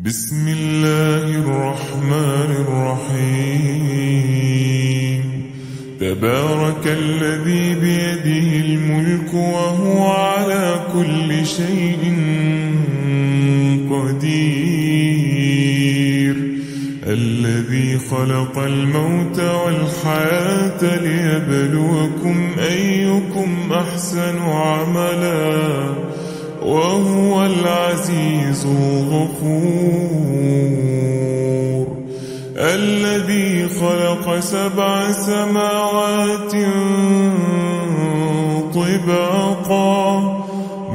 بسم الله الرحمن الرحيم. تبارك الذي بيده الملك وهو على كل شيء قدير. الذي خلق الموت والحياة ليبلوكم أيكم أحسن عملا وهو العزيز الغفور. الذي خلق 7 سماوات طباقا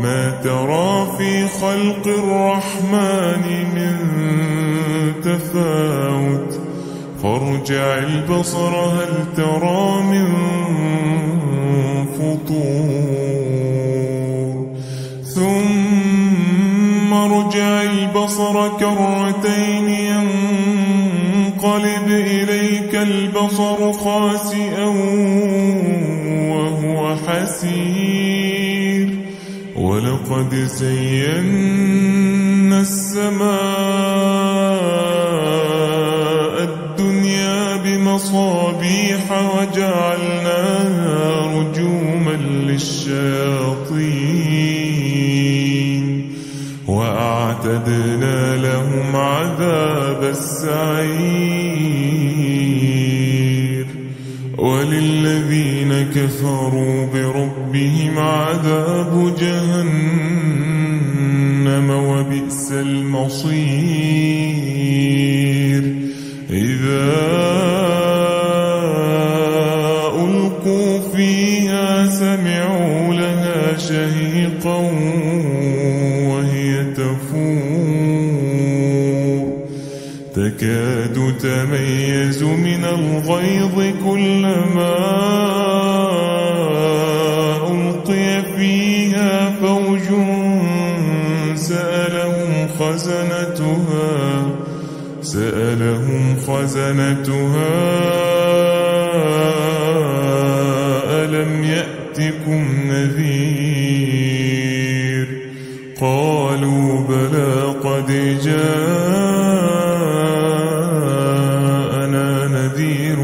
ما ترى في خلق الرحمن من تفاوت فارجع البصر هل ترى من فطور ثم ارجع البصر كرتين ينقلب إليك البصر خاسئا وهو حسير. ولقد زينا السماء الدنيا بمصابيح وجعلناها رجوما للشياطين وأعتدنا لهم عذاب السعير. وللذين كفروا بربهم عذاب جهنم وبئس المصير. إذا ألقوا فيها سمعوا لها شهيقا وهي تفور تكاد تميز من الغيظ كلما ألقي فيها فوج سألهم خزنتها ألم يأتكم نذير؟ قالوا بلى قد جاءنا نذير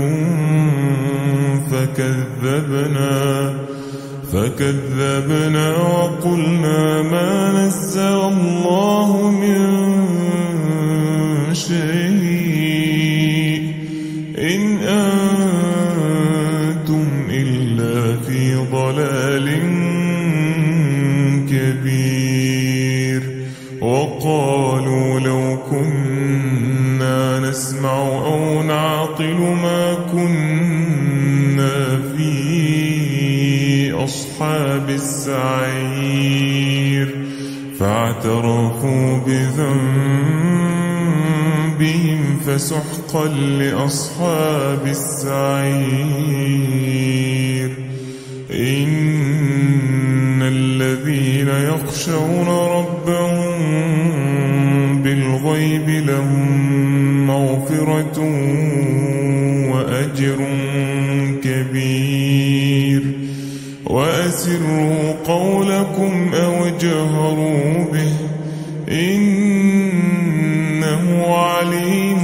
فكذبنا وقلنا ما نزل الله من شيء إن أنتم إلا في ضلال كبير. وقالوا لو كنا نسمع أو نعقل ما كنا في أصحاب السعير. فاعترفوا بذنبهم فسحقا لأصحاب السعير. إن الذين يخشون ربهم بالغيب لهم مغفرة وأجر كبير. وأسروا قولكم أو اجهروا به إنه عليم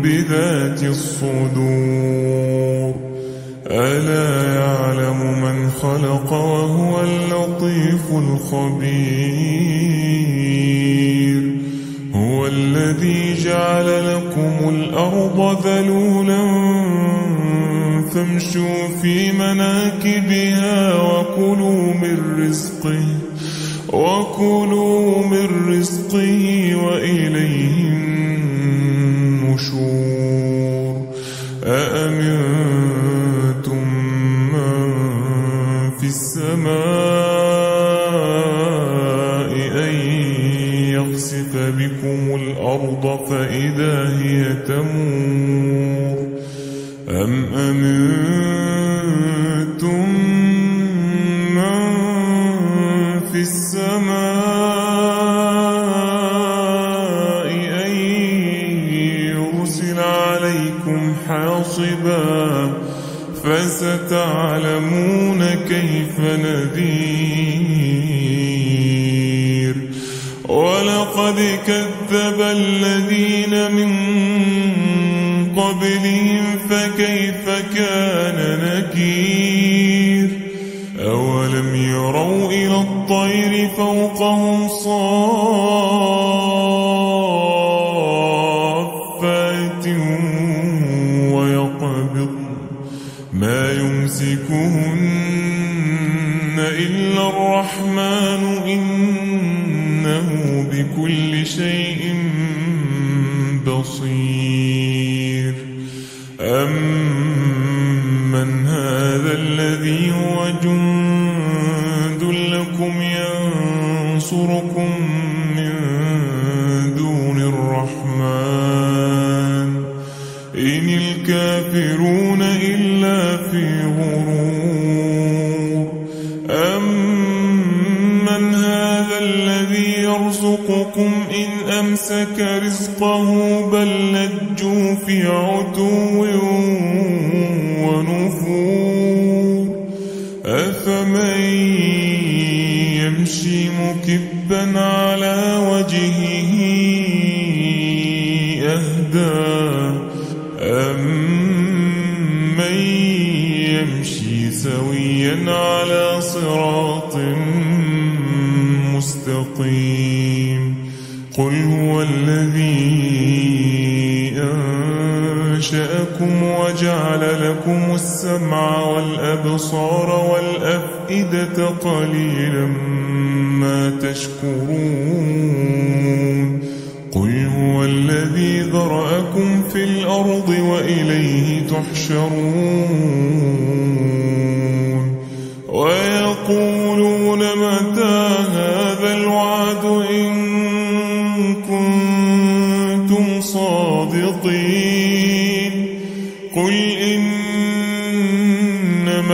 بذات الصدور. ألا يعلم من خلق وهو اللطيف الخبير. هو الذي جعل لكم الأرض ذلولا فامشوا في مناكبها وكلوا من رزقه وإليه النشور. أأمنتم من في السماء أن يخسف بكم الأرض فإذا هي تمور أم أمنتم من في السماء أن يرسل عليكم حاصبا فستعلمون كيف نذير. ولقد ولقد كذب الذين من قبلهم فكيف كان نكير أولم يروا إلى الطير فوقهم صافات ويقبض ما يمسكهن إلا الرحمن إنه بكل شيء بصير أمن هذا الذي هو جند لكم ينصركم من دون الرحمن إن الكافرون إلا في غرور أمن هذا الذي يرزقكم إن أمسك رزقه بل لجوا في عتو ونفور أفمن يمشي مكبا على وجهه أهدى أمن يمشي سويا على صراط مستقيم قل هو الذي أنشأكم وجعل لكم السمع والأبصار والأفئدة قليلا ما تشكرون قل هو الذي ذرأكم في الأرض وإليه تحشرون ويقولون متى هذا الوعد إن كنتم صادقين قل إنما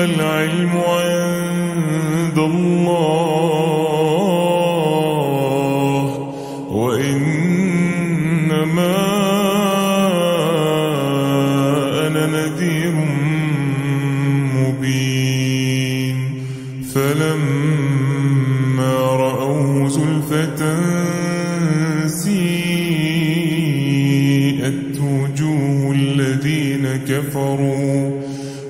العلم عند الله وإنما أنا نذير مبين فلما رأوه زلفة سيئت وجوه الذين كفروا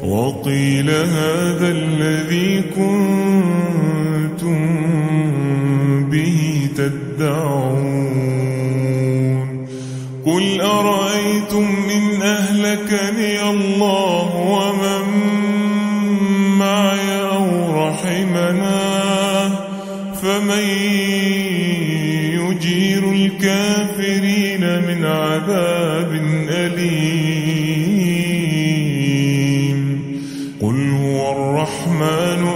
وقيل هذا الذي كنتم به تدعون قل أرأيتم إن أهلكني الله ومن معي أو رحمنا فمن يجير الكافرين من عذاب أليم قل هو الرحمن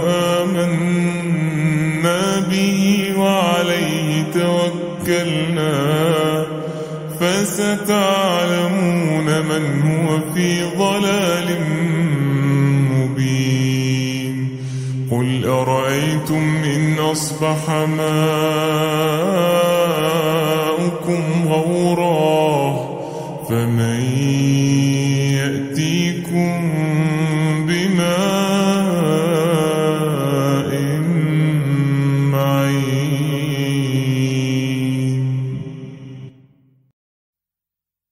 آمنا به وعليه توكلنا فستعلمون من هو في ضلال مبين قل أرأيتم إن أصبح ماؤكم غورا فمن يأتيكم بماء معين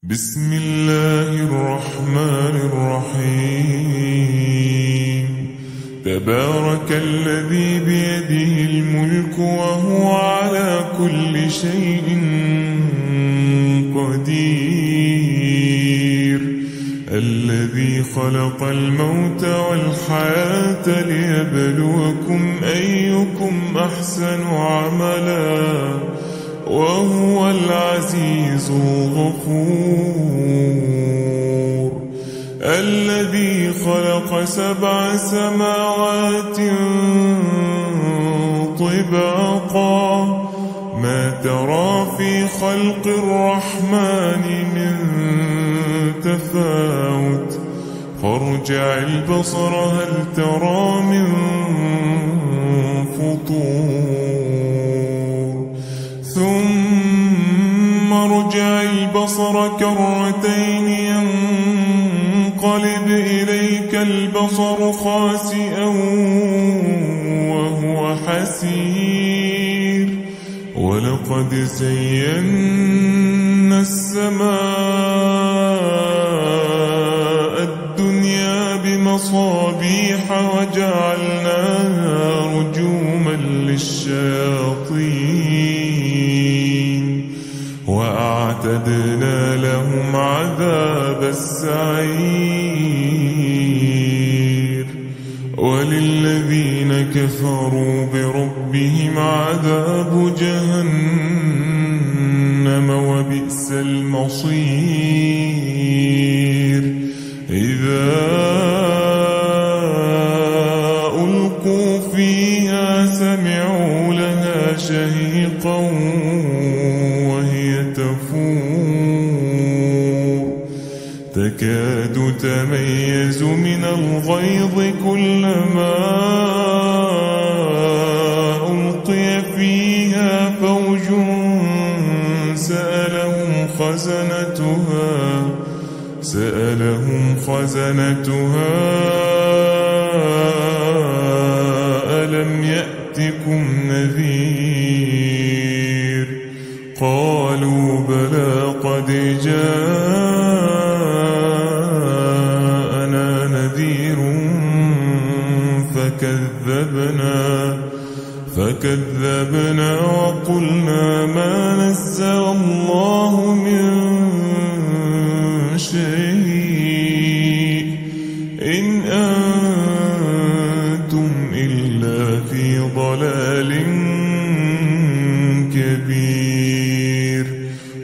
بسم الله الرحمن الرحيم تبارك الذي بيده الملك وهو على كل شيء قدير الذي خلق الموت والحياة ليبلوكم أيكم أحسن عملا وهو العزيز الغفور الذي خلق 7 سماوات طباقا ما ترى في خلق الرحمن من تفاوت فارجع البصر هل ترى من فطور ثم ارجع البصر كرتين ينقلب إليك البصر خاسئا وهو حسير ولقد زينا السماء الدنيا بمصابيح وجعلناها رجوما للشياطين وأعتدنا لهم عذاب السعير وللذين كفروا بربهم عذاب جهنم وبئس المصير إذا ألقوا فيها سمعوا لها شهيقا وهي تفور تكاد تميز من الغيظ كلما ألقي فيها فوج سألهم خزنتها ألم يأتكم نذير قالوا بلى قد جاءنا نذير فكذبنا وقلنا ما نزل الله من شيء إن أنتم إلا في ضلال كبير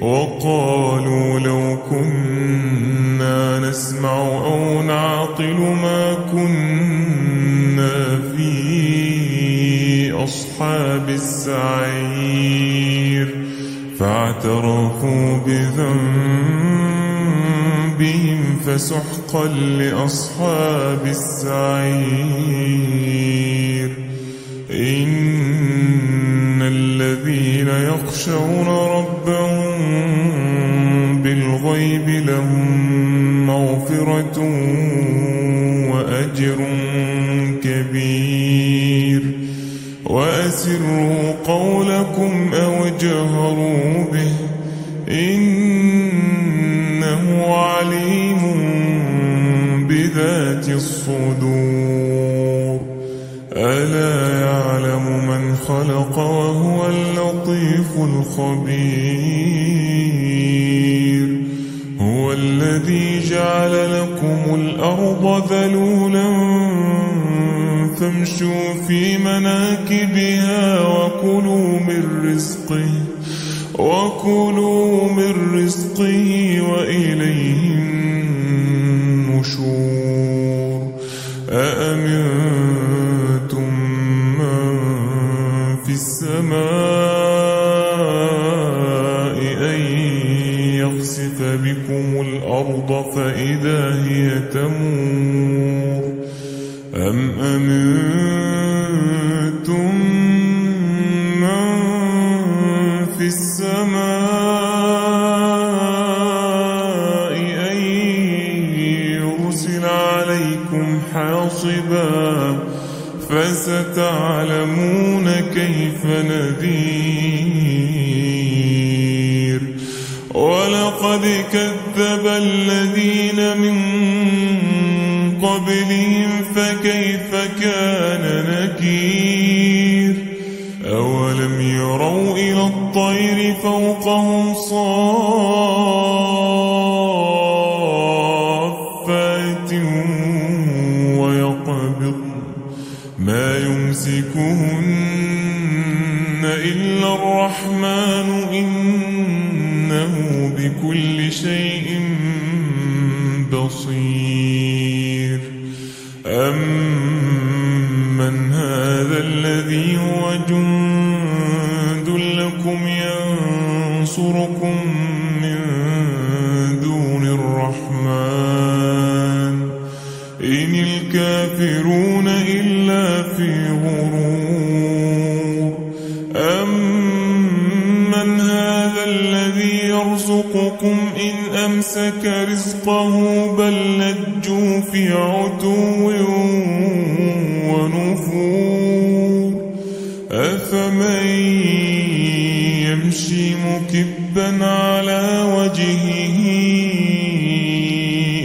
وقالوا لو كنا نسمع أو نعقل ما كنا في أصحاب السعير فاعترفوا بذنبهم فسحقا لأصحاب السعير إن الذين يخشون ربهم بالغيب لهم مغفرة وأجر كبير وأسروا قولكم أو اجهروا به إنه عليم بذات الصدور ألا يعلم من خلق وهو اللطيف الخبير هو الذي جعل لكم الأرض ذلولا فامشوا في مناكبها وكلوا من رزقه وإليه النشور أأمنتم من في السماء أن يخسف بكم الأرض فإذا هي تمور أم أمنتم من في السماء أن يرسل عليكم حاصبا فستعلمون كيف نذير ولقد كذب الذين من قبلهم فكيف كان نكير أولم يروا إلى الطير فوقهم صافات ويقبض ما يمسكهن إلا الرحمن إنه بكل شيء بصير أمن هذا الذي هو جند لكم ينصركم من دون الرحمن إن الكافرون إلا في غرور أمن هذا الذي يرزقكم إن أمسك رزقه بل لجوا في عتو ونفور أفمن مكبا على وجهه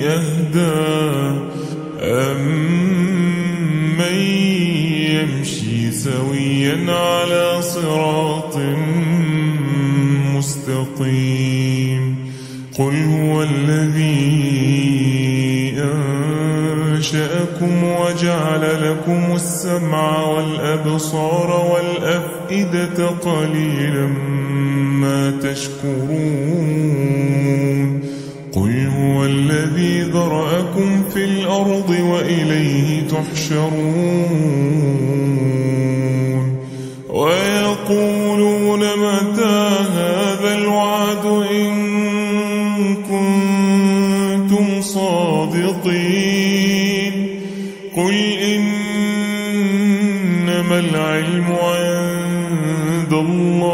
أهدى أمن يمشي سويا على صراط مستقيم قل هو الذي أنشأكم وجعل لكم السمع والأبصار والأفئدة قليلا ما تشكرون قل هو الذي ذرأكم في الأرض وإليه تحشرون ويقولون متى هذا الوعد إن كنتم صادقين قل إنما العلم عند الله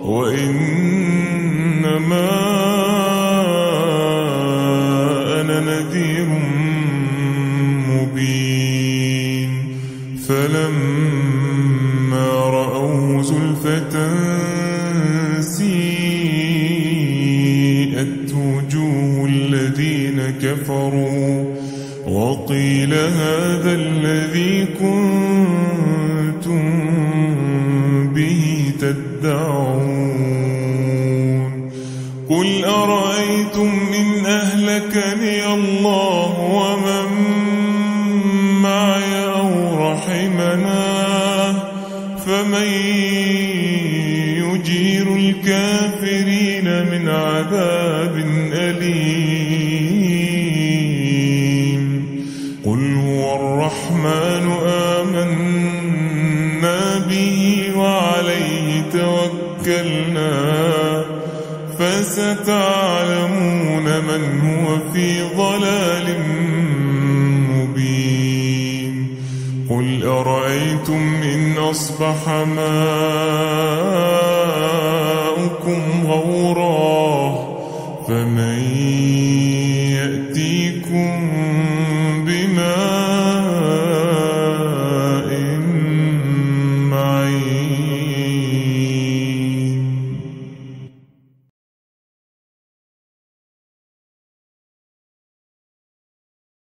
وإنما أنا نذير مبين فلما رأوه زلفة سيئت وجوه الذين كفروا وقيل هذا الذي كنتم به تدعون قل أرأيتم إن أهلكني الله ومن معي أو رحمنا فمن يجير الكافرين من عذاب أليم قل هو الرحمن آمنا به وعليه توكلنا فستعلمون من هو في ضلال مبين قل أرأيتم إن أصبح ماؤكم غورا فمن